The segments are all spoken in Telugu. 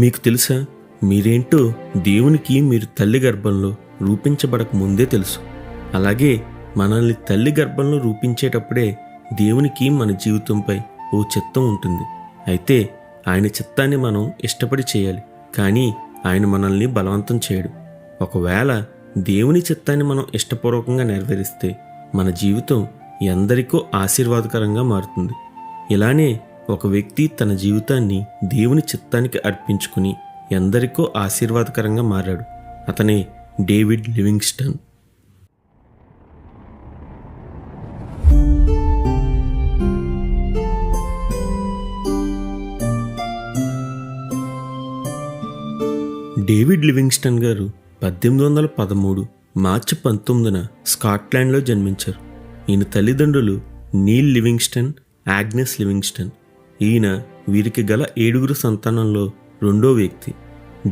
మీకు తెలుసా, మీరేంటో దేవునికి మీరు తల్లి గర్భంలో రూపించబడక ముందే తెలుసు. అలాగే మనల్ని తల్లి గర్భంలో రూపించేటప్పుడే దేవునికి మన జీవితంపై ఓ చిత్తం ఉంటుంది. అయితే ఆయన చిత్తాన్ని మనం ఇష్టపడి చేయాలి, కానీ ఆయన మనల్ని బలవంతం చేయడు. ఒకవేళ దేవుని చిత్తాన్ని మనం ఇష్టపూర్వకంగా నెరవేరిస్తే మన జీవితం ఎందరికో ఆశీర్వాదకరంగా మారుతుంది. ఇలానే ఒక వ్యక్తి తన జీవితాన్ని దేవుని చిత్తానికి అర్పించుకుని ఎందరికో ఆశీర్వాదకరంగా మారాడు. అతనే డేవిడ్ లివింగ్స్టన్. డేవిడ్ లివింగ్స్టన్ గారు 1813 మార్చి 19న స్కాట్లాండ్లో జన్మించారు. ఈయన తల్లిదండ్రులు నీల్ లివింగ్స్టన్, ఆగ్నెస్ లివింగ్స్టన్. ఈయన వీరికి గల 7 సంతానంలో రెండో వ్యక్తి.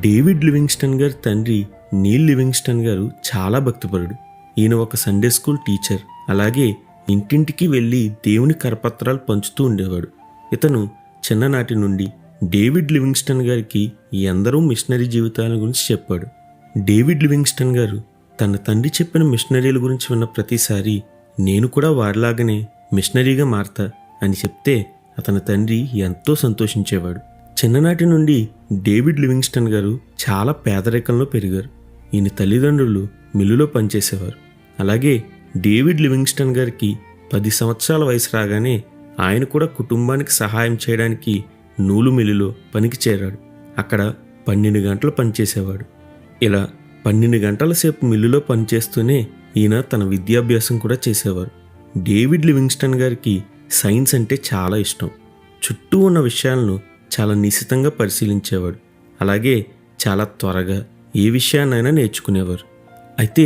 డేవిడ్ లివింగ్స్టన్ గారి తండ్రి నీల్ లివింగ్స్టన్ గారు చాలా భక్తిపరుడు. ఈయన ఒక సండే స్కూల్ టీచర్. అలాగే ఇంటింటికి వెళ్ళి దేవుని కరపత్రాలు పంచుతూ ఉండేవాడు. ఇతను చిన్ననాటి నుండి డేవిడ్ లివింగ్స్టన్ గారికి ఎందరో మిషనరీ జీవితాల గురించి చెప్పాడు. డేవిడ్ లివింగ్స్టన్ గారు తన తండ్రి చెప్పిన మిషనరీల గురించి విన్న ప్రతిసారి నేను కూడా వారిలాగానే మిషనరీగా మారతా అని చెప్తే అతని తండ్రి ఎంతో సంతోషించేవాడు. చిన్ననాటి నుండి డేవిడ్ లివింగ్స్టన్ గారు చాలా పేదరికంలో పెరిగారు. ఈయన తల్లిదండ్రులు మిల్లులో పనిచేసేవారు. అలాగే డేవిడ్ లివింగ్స్టన్ గారికి 10 సంవత్సరాల వయసు రాగానే ఆయన కూడా కుటుంబానికి సహాయం చేయడానికి నూలు మిల్లులో పనికి చేరాడు. అక్కడ 12 గంటలు పనిచేసేవాడు. ఇలా 12 గంటల సేపు మిల్లులో పనిచేస్తూనే ఈయన తన విద్యాభ్యాసం కూడా చేసేవారు. డేవిడ్ లివింగ్స్టన్ గారికి సైన్స్ అంటే చాలా ఇష్టం. చుట్టూ ఉన్న విషయాలను చాలా నిశితంగా పరిశీలించేవాడు. అలాగే చాలా త్వరగా ఏ విషయాన్నైనా నేర్చుకునేవారు. అయితే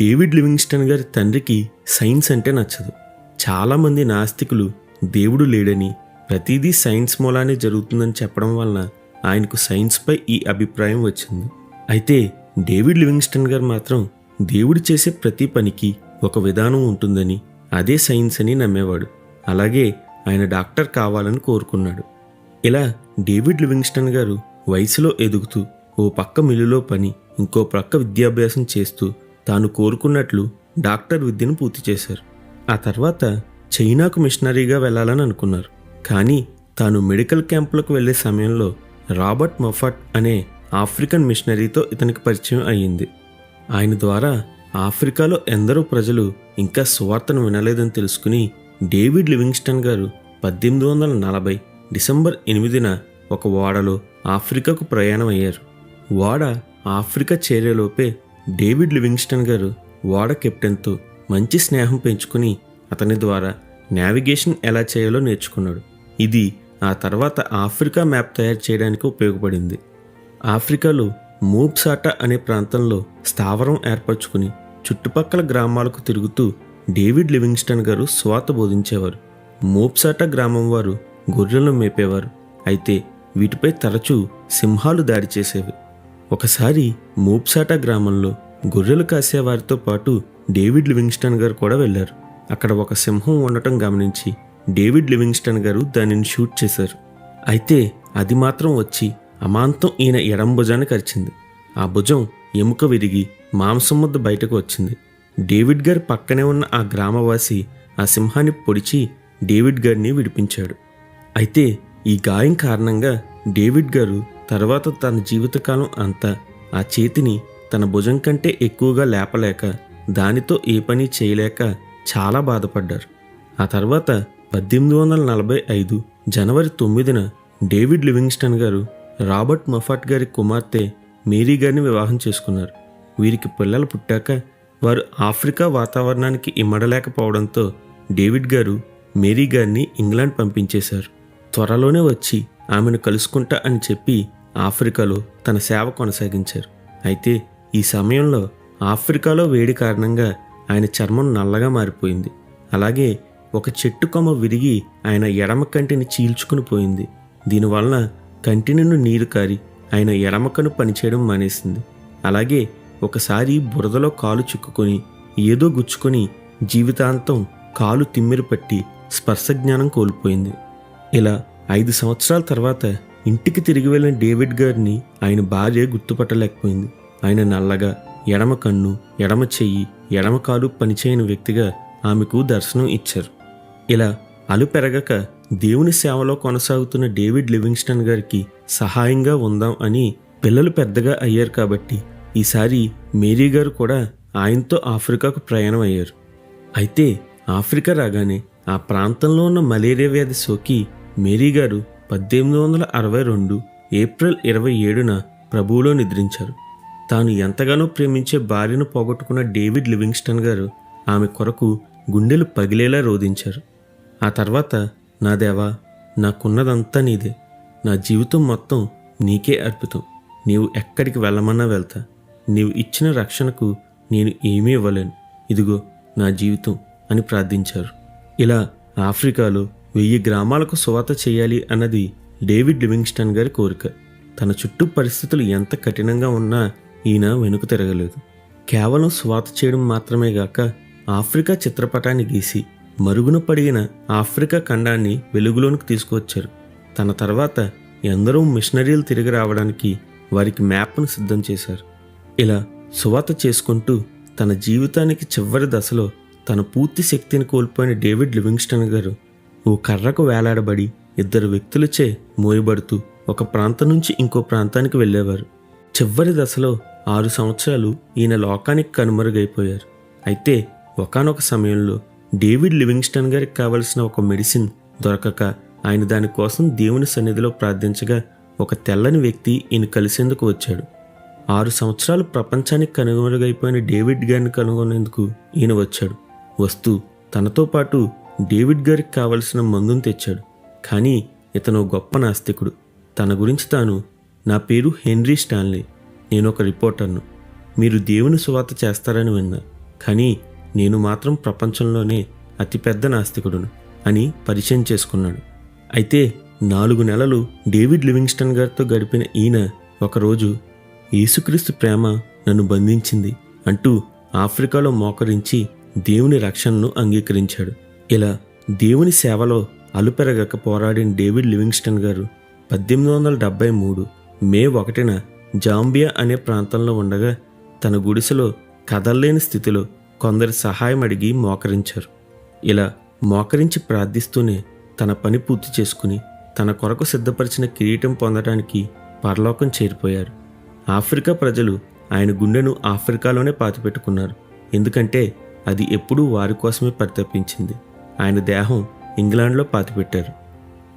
డేవిడ్ లివింగ్స్టన్ గారి తండ్రికి సైన్స్ అంటే నచ్చదు. చాలామంది నాస్తికులు దేవుడు లేడని, ప్రతిదీ సైన్స్ మూలానే జరుగుతుందని చెప్పడం వలన ఆయనకు సైన్స్పై ఈ అభిప్రాయం వచ్చింది. అయితే డేవిడ్ లివింగ్స్టన్ గారు మాత్రం దేవుడు చేసే ప్రతి పనికి ఒక విధానం ఉంటుందని, అదే సైన్స్ అని నమ్మేవాడు. అలాగే ఆయన డాక్టర్ కావాలని కోరుకున్నాడు. ఇలా డేవిడ్ లివింగ్స్టన్ గారు వయసులో ఎదుగుతూ ఓ పక్క మిల్లులో పని, ఇంకో పక్క విద్యాభ్యాసం చేస్తూ తాను కోరుకున్నట్లు డాక్టర్ విద్యను పూర్తి చేశారు. ఆ తర్వాత చైనాకు మిషనరీగా వెళ్ళాలని అనుకున్నారు. కానీ తాను మెడికల్ క్యాంపులకు వెళ్లే సమయంలో రాబర్ట్ మఫట్ అనే ఆఫ్రికన్ మిషనరీతో ఇతనికి పరిచయం అయ్యింది. ఆయన ద్వారా ఆఫ్రికాలో ఎందరో ప్రజలు ఇంకా సువార్తను వినలేదని తెలుసుకుని డేవిడ్ లివింగ్స్టన్ గారు 1840 డిసెంబర్ 8న ఒక ఓడలో ఆఫ్రికాకు ప్రయాణం అయ్యారు. ఓడ ఆఫ్రికా చేరేలోపే డేవిడ్ లివింగ్స్టన్ గారు ఓడ కెప్టెన్తో మంచి స్నేహం పెంచుకుని అతని ద్వారా నావిగేషన్ ఎలా చేయాలో నేర్చుకున్నాడు. ఇది ఆ తర్వాత ఆఫ్రికా మ్యాప్ తయారు చేయడానికి ఉపయోగపడింది. ఆఫ్రికాలో మూబ్సాటా అనే ప్రాంతంలో స్థావరం ఏర్పరచుకుని చుట్టుపక్కల గ్రామాలకు తిరుగుతూ డేవిడ్ లివింగ్స్టన్ గారు స్వాత బోధించేవారు. మూబ్సాటా గ్రామం వారు గొర్రెలను మేపేవారు. అయితే వీటిపై తరచూ సింహాలు దాడి చేసేవి. ఒకసారి మూబ్సాటా గ్రామంలో గొర్రెలు కాసేవారితో పాటు డేవిడ్ లివింగ్స్టన్ గారు కూడా వెళ్ళారు. అక్కడ ఒక సింహం ఉండటం గమనించి డేవిడ్ లివింగ్స్టన్ గారు దానిని షూట్ చేశారు. అయితే అది మాత్రం వచ్చి అమాంతం ఈయన ఎడం భుజాన్ని కరిచింది. ఆ భుజం ఎముక విరిగి మాంసం ముద్ద బయటకు వచ్చింది. డేవిడ్ గారి పక్కనే ఉన్న ఆ గ్రామవాసి ఆ సింహాన్ని పొడిచి డేవిడ్ గారిని విడిపించాడు. అయితే ఈ గాయం కారణంగా డేవిడ్ గారు తర్వాత తన జీవితకాలం అంతా ఆ చేతిని తన భుజం కంటే ఎక్కువగా లేపలేక, దానితో ఏ పని చేయలేక చాలా బాధపడ్డారు. ఆ తర్వాత 1845 జనవరి 9న డేవిడ్ లివింగ్స్టన్ గారు రాబర్ట్ మఫట్ గారి కుమార్తె మేరీ గారిని వివాహం చేసుకున్నారు. వీరికి పిల్లలు పుట్టాక వారు ఆఫ్రికా వాతావరణానికి ఇమ్మడలేకపోవడంతో డేవిడ్ గారు మేరీ గారిని ఇంగ్లాండ్ పంపించేశారు. త్వరలోనే వచ్చి ఆమెను కలుసుకుంటా అని చెప్పి ఆఫ్రికాలో తన సేవ కొనసాగించారు. అయితే ఈ సమయంలో ఆఫ్రికాలో వేడి కారణంగా ఆయన చర్మం నల్లగా మారిపోయింది. అలాగే ఒక చెట్టు కొమ్మ విరిగి ఆయన ఎడమ కంటిని చీల్చుకుని పోయింది. దీనివలన కంటి నుండి నీరు కారి ఆయన ఎడమ కన్ను పనిచేయడం మానేసింది. అలాగే ఒకసారి బురదలో కాలు చిక్కుకొని ఏదో గుచ్చుకొని జీవితాంతం కాలు తిమ్మిరి పట్టి స్పర్శ జ్ఞానం కోల్పోయింది. ఇలా 5 సంవత్సరాల తర్వాత ఇంటికి తిరిగి వెళ్ళిన డేవిడ్ గారిని ఆయన భార్య గుర్తుపట్టలేకపోయింది. ఆయన నల్లగా, ఎడమ కన్ను, ఎడమ చెయ్యి, ఎడమ కాలు పనిచేయని వ్యక్తిగా ఆమెకు దర్శనం ఇచ్చారు. ఇలా అలుపెరగక దేవుని సేవలో కొనసాగుతున్న డేవిడ్ లివింగ్స్టన్ గారికి సహాయంగా ఉందాం అని పిల్లలు పెద్దగా అయ్యారు కాబట్టి ఈసారి మేరీ గారు కూడా ఆయనతో ఆఫ్రికాకు ప్రయాణం అయ్యారు. అయితే ఆఫ్రికా రాగానే ఆ ప్రాంతంలో ఉన్న మలేరియా వ్యాధి సోకి మేరీ గారు 1862 ఏప్రిల్ 27న ప్రభువులో నిద్రించారు. తాను ఎంతగానో ప్రేమించే భార్యను పోగొట్టుకున్న డేవిడ్ లివింగ్స్టన్ గారు ఆమె కొరకు గుండెలు పగిలేలా రోధించారు. ఆ తర్వాత, నా దేవా, నాకున్నదంతా నీదే, నా జీవితం మొత్తం నీకే అర్పితం, నీవు ఎక్కడికి వెళ్ళమన్నా వెళ్తా, నీవు ఇచ్చిన రక్షణకు నేను ఏమీ ఇవ్వలేను, ఇదిగో నా జీవితం అని ప్రార్థించారు. ఇలా ఆఫ్రికాలో 1000 గ్రామాలకు సువార్త చేయాలి అన్నది డేవిడ్ లివింగ్స్టన్ గారి కోరిక. తన చుట్టూ పరిస్థితులు ఎంత కఠినంగా ఉన్నా ఈయన వెనుక తిరగలేదు. కేవలం సువార్త చేయడం మాత్రమే గాక ఆఫ్రికా చిత్రపటాన్ని గీసి మరుగున పడిన ఆఫ్రికా ఖండాన్ని వెలుగులోనికి తీసుకువచ్చారు. తన తర్వాత ఎందరో మిషనరీలు తిరిగి రావడానికి వారికి మ్యాప్ను సిద్ధం చేశారు. ఇలా సువార్త చేసుకుంటూ తన జీవితానికి చివరి దశలో తన పూర్తి శక్తిని కోల్పోయిన డేవిడ్ లివింగ్స్టన్ గారు ఓ కర్రకు వేలాడబడి 2 వ్యక్తులచే మోయబడుతూ ఒక ప్రాంతం నుంచి ఇంకో ప్రాంతానికి వెళ్ళేవారు. చివరి దశలో 6 సంవత్సరాలు ఈయన లోకానికి కనుమరుగైపోయారు. అయితే ఒకానొక సమయంలో డేవిడ్ లివింగ్స్టన్ గారికి కావలసిన ఒక మెడిసిన్ దొరకక ఆయన దానికోసం దేవుని సన్నిధిలో ప్రార్థించగా ఒక తెల్లని వ్యక్తి ఈయన కలిసేందుకు వచ్చాడు. 6 సంవత్సరాలు ప్రపంచానికి కనుమరుగైపోయిన డేవిడ్ గారిని కనుగొనేందుకు ఈయన వచ్చాడు. వస్తూ తనతో పాటు డేవిడ్ గారికి కావలసిన మందును తెచ్చాడు. కానీ ఇతను గొప్ప నాస్తికుడు. తన గురించి తాను, నా పేరు హెన్రీ స్టాన్లీ, నేను ఒక రిపోర్టర్ను, మీరు దేవుని సువార్త చేస్తారని విన్నా, కానీ నేను మాత్రం ప్రపంచంలోనే అతిపెద్ద నాస్తికుడును అని పరిచయం చేసుకున్నాడు. అయితే 4 నెలలు డేవిడ్ లివింగ్స్టన్ గారితో గడిపిన ఈయన ఒకరోజు యేసుక్రీస్తు ప్రేమ నన్ను బంధించింది అంటూ ఆఫ్రికాలో మోకరించి దేవుని రక్షణను అంగీకరించాడు. ఇలా దేవుని సేవలో అలుపెరగక పోరాడిన డేవిడ్ లివింగ్స్టన్ గారు 1873 మే 1న జాంబియా అనే ప్రాంతంలో ఉండగా తన గుడిసెలో కదల్లేని స్థితిలో కొందరి సహాయం అడిగి మోకరించారు. ఇలా మోకరించి ప్రార్థిస్తూనే తన పని పూర్తి చేసుకుని తన కొరకు సిద్ధపరిచిన కిరీటం పొందడానికి పరలోకం చేరిపోయారు. ఆఫ్రికా ప్రజలు ఆయన గుండెను ఆఫ్రికాలోనే పాతిపెట్టుకున్నారు. ఎందుకంటే అది ఎప్పుడూ వారి కోసమే పరితపించింది. ఆయన దేహం ఇంగ్లాండ్లో పాతిపెట్టారు.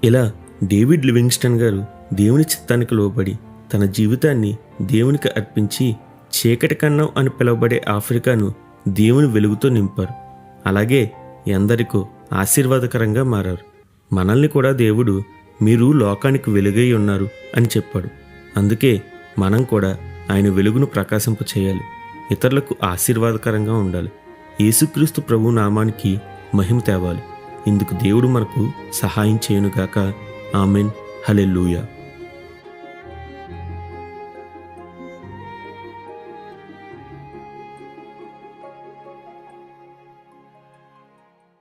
ఇలా డేవిడ్ లివింగ్స్టన్ గారు దేవుని చిత్తానికి లోబడి తన జీవితాన్ని దేవునికి అర్పించి చీకటి కన్నం అని పిలువబడే ఆఫ్రికాను దేవుని వెలుగుతో నింపారు. అలాగే ఎందరికో ఆశీర్వాదకరంగా మారారు. మనల్ని కూడా దేవుడు మీరు లోకానికి వెలుగై ఉన్నారు అని చెప్పాడు. అందుకే మనం కూడా ఆయన వెలుగును ప్రకాశింప చేయాలి, ఇతరులకు ఆశీర్వాదకరంగా ఉండాలి, యేసుక్రీస్తు ప్రభు నామానికి మహిమ తేవాలి. ఇందుకు దేవుడు మనకు సహాయం చేయనుగాక. ఆమెన్. హల్లెలూయా.